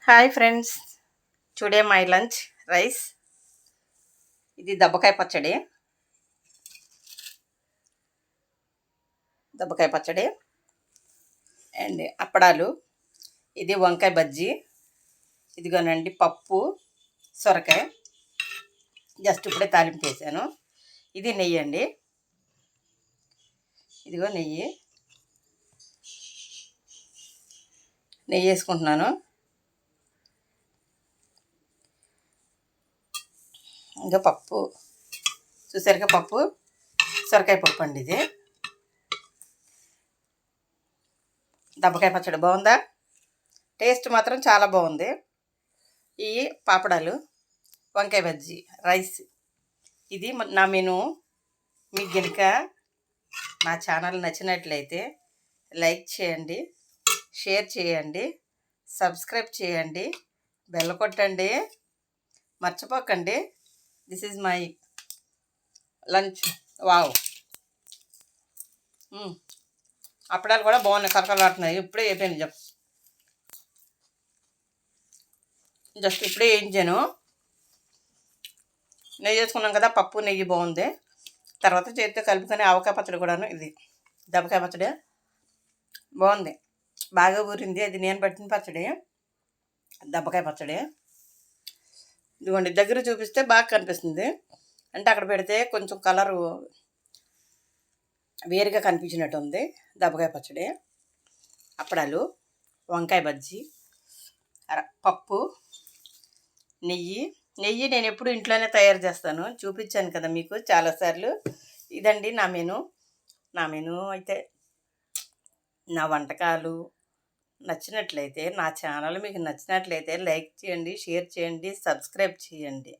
Hi friends, today my lunch rice. ఇది దబ్బకాయ పచ్చడి. And అప్పడాలు. ఇది వంకాయ బజ్జీ. ఇదిగోనండి పప్పు, సొరకాయ. జస్ట్ ఇప్పుడే తాలింపు వేసాను. ఇది నెయ్యి అండి. ఇదిగో నెయ్యి వేసుకుంటున్నాను. ఇంకా పప్పు చూసారుగా, పప్పు సొరకాయ పప్పు అండి. ఇది దబ్బకాయ పచ్చడి బాగుందా? టేస్ట్ మాత్రం చాలా బాగుంది. ఈ పాపడాలు, వంకాయ బజ్జీ, రైస్. ఇది నా మెను. మీకు గనుక నా ఛానల్ నచ్చినట్లయితే లైక్ చేయండి, షేర్ చేయండి, సబ్స్క్రైబ్ చేయండి, బెల్ కొట్టండి, మర్చిపోకండి. This is my lunch. Wow, అప్పడాలు కూడా బాగున్నాయి, కరకరలాడుతున్నాయి. ఇప్పుడే అయిపోయింది. జస్ట్ ఇప్పుడే వేయించాను. నెయ్యి వేసుకున్నాం కదా, పప్పు నెయ్యి బాగుంది. తర్వాత చేతితో కలుపుకొని ఆవకాయ పచ్చడి కూడాను. ఇది దబ్బకాయ పచ్చడి బాగుంది, బాగా ఊరింది. అది నేను పట్టిన పచ్చడి, దబ్బకాయ పచ్చడి. ఇదిగోండి, దగ్గర చూపిస్తే బాగా కనిపిస్తుంది. అంటే అక్కడ పెడితే కొంచెం కలరు వేరుగా కనిపించినట్టు ఉంది. దబ్బకాయ పచ్చడి, అప్పడాలు, వంకాయ బజ్జీ, పప్పు, నెయ్యి. నేను ఎప్పుడు ఇంట్లోనే తయారు చేస్తాను, చూపించాను కదా మీకు చాలాసార్లు. ఇదండి నా మెను. అయితే నా వంటకాలు నచ్చినట్లయితే, నా ఛానల్ మీకు నచ్చినట్లయితే లైక్ చేయండి, షేర్ చేయండి, సబ్స్క్రైబ్ చేయండి.